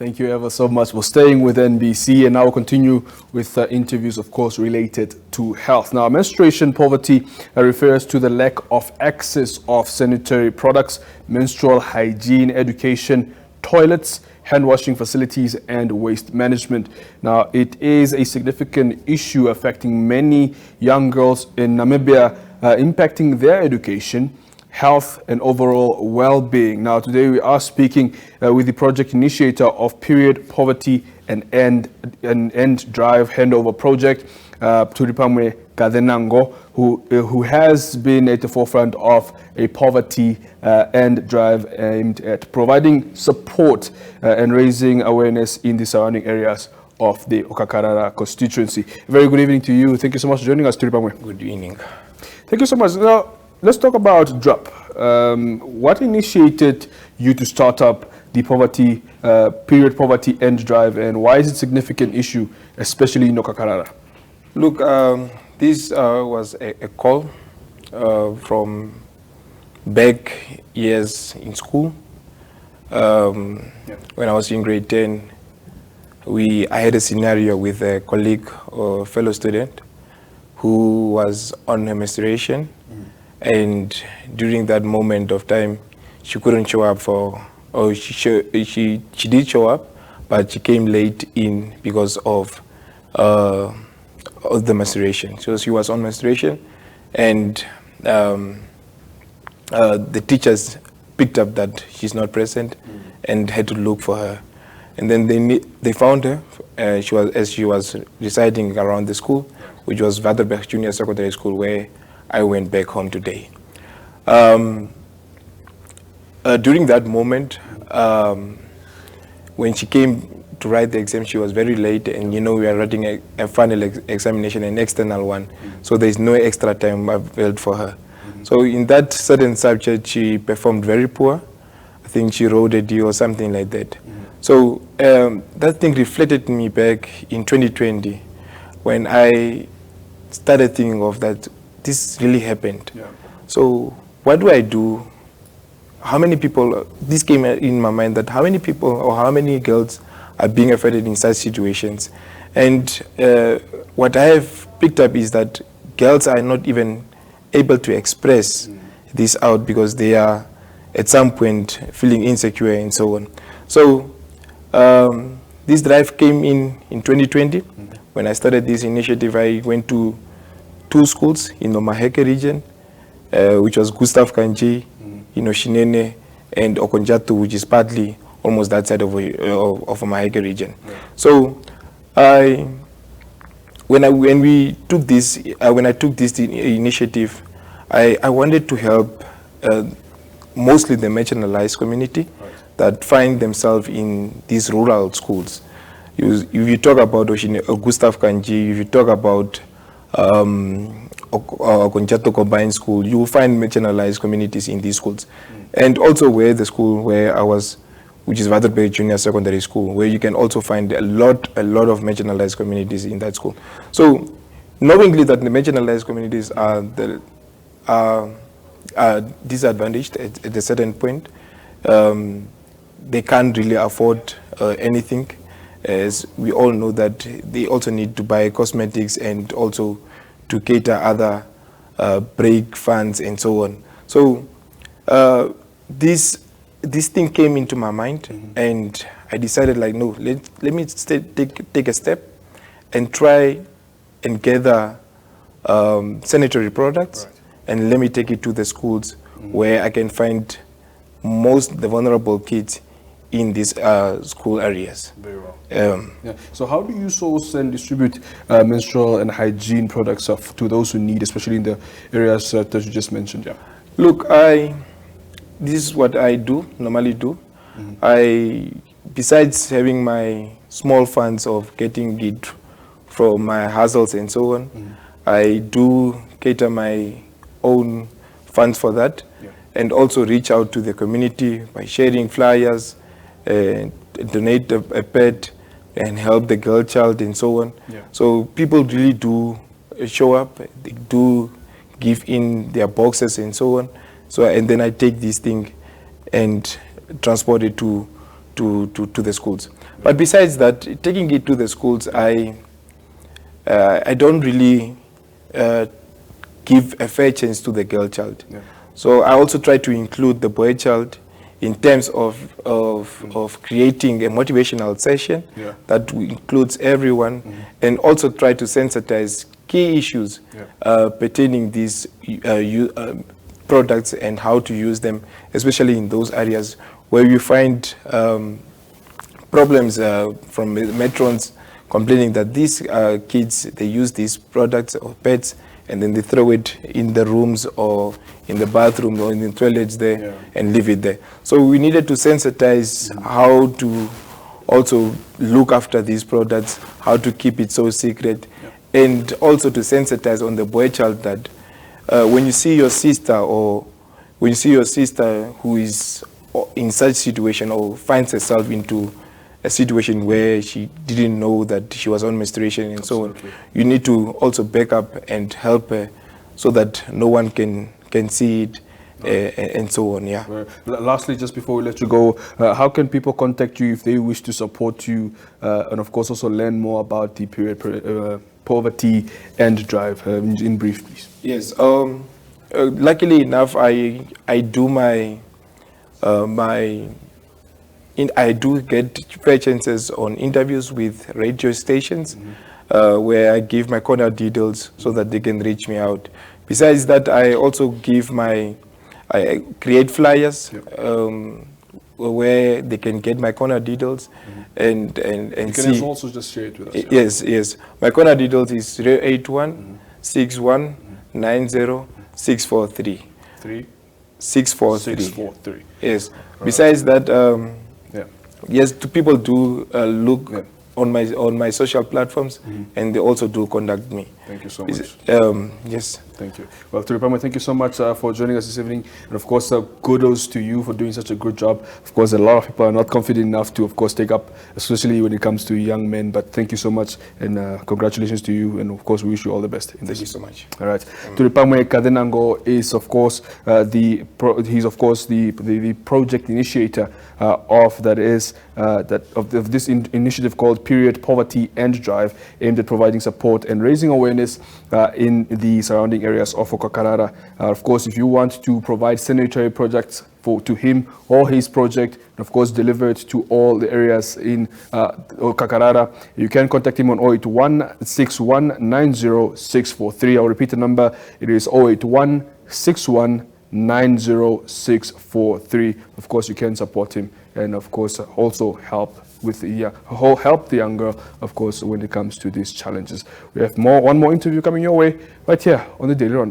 Thank you ever so much for staying with NBC, and now we'll continue with interviews, of course, related to health. Now, menstruation poverty refers to the lack of access of sanitary products, menstrual hygiene, education, toilets, hand washing facilities, and waste management. Now, it is a significant issue affecting many young girls in Namibia, impacting their education, health, and overall well-being. Now, today we are speaking with the project initiator of Period Poverty and End Drive Handover project, Turipamue Kazenango, who has been at the forefront of a poverty end drive aimed at providing support and raising awareness in the surrounding areas of the Okakarara constituency. Very good evening to you. Thank you so much for joining us, Turipamue. Good evening. Thank you so much. Now, let's talk about DRUP. What initiated you to start up the Period Poverty End Drive, and why is it a significant issue, especially in Okakarara? Look, this was a call from back years in school. When I was in grade 10, I had a scenario with a colleague or fellow student who was on her menstruation. And during that moment of time, she couldn't show up she did show up, but she came late in because of the menstruation. So she was on menstruation, and the teachers picked up that she's not present and had to look for her. And then they found her. She was residing around the school, which was Vaderberg Junior Secondary School, where I went back home today. During that moment, when she came to write the exam, she was very late, and we are writing a final examination, an external one, so there's no extra time available for her. So in that certain subject, she performed very poor. I think she wrote a D or something like that. So that thing reflected me back in 2020, when I started thinking of that. This really happened. Yeah. So what do I do? How many people, this came in my mind, that how many people or how many girls are being affected in such situations? And what I have picked up is that girls are not even able to express this out because they are at some point feeling insecure and so on. So this drive came in 2020. When I started this initiative, I went to 2 schools in the Maheke region, which was Gustav Kanji, Shinene, and Okonjatu, which is partly almost that side of Maheke region. Yeah. So when I took this initiative, I wanted to help mostly the marginalized community that find themselves in these rural schools. If you talk about Gustav Kanji, if you talk about Okonjato Combined School, you will find marginalized communities in these schools. And also the school where I was, which is Vaderberg Junior Secondary School, where you can also find a lot of marginalized communities in that school. So knowingly that the marginalized communities are disadvantaged at a certain point, they can't really afford anything. As we all know that they also need to buy cosmetics and also to cater other break funds and so on. So this thing came into my mind, and I decided no, let me take a step and try and gather sanitary products, and let me take it to the schools where I can find the vulnerable kids in these school areas. Very well. Yeah. So how do you source and distribute menstrual and hygiene products to those who need, especially in the areas that you just mentioned? Yeah. Look, this is what I normally do. Besides having my small funds of getting it from my hustles and so on, I do cater my own funds for that, and also reach out to the community by sharing flyers, donate a pet, and help the girl child and so on. Yeah. So people really do show up, they do give in their boxes and so on. So, and then I take this thing and transport it to to the schools. But besides that, taking it to the schools, I don't really give a fair chance to the girl child. Yeah. So I also try to include the boy child in terms of creating a motivational session that includes everyone, and also try to sensitize key issues pertaining these products and how to use them, especially in those areas where you find problems from matrons complaining that these kids, they use these products or pads and then they throw it in the rooms or in the bathroom or in the toilets there and leave it there. So we needed to sensitize how to also look after these products, how to keep it so secret, and also to sensitize on the boy child that when you see your sister or when you see your sister who is in such situation or finds herself into a situation where she didn't know that she was on menstruation and so on, you need to also back up and help her so that no one can see it and so on. Lastly, just before we let you go, how can people contact you if they wish to support you and of course also learn more about the period poverty and drive? In brief, please. Yes. Luckily enough, I do I do get fair chances on interviews with radio stations where I give my contact details so that they can reach me out. Besides that, I also I create flyers where they can get my contact details and you see. can also just share it with us. Yes. My contact details is 081 61 90 643. 643. Yes. Besides that, yes, people do look on my social platforms, and they also do contact me. Thank you so much. Yes. Thank you. Well, Turipamue, thank you so much for joining us this evening. And of course, kudos to you for doing such a good job. Of course, a lot of people are not confident enough to, of course, take up, especially when it comes to young men. But thank you so much, and congratulations to you. And of course, we wish you all the best. Thank you so much. All right. Turipamue Kazenango is, of course, he's of course the project initiator of this initiative called Period Poverty and Drive, aimed at providing support and raising awareness in the surrounding areas of Okakarara. Of course, if you want to provide sanitary projects to him or his project, of course, delivered to all the areas in Okakarara, you can contact him on 081 61 90 643. I'll repeat the number. It is 081 61 90643. Of course, you can support him and, of course, also help the young girl, of course, when it comes to these challenges. We have one more interview coming your way right here on the Daily Roundup.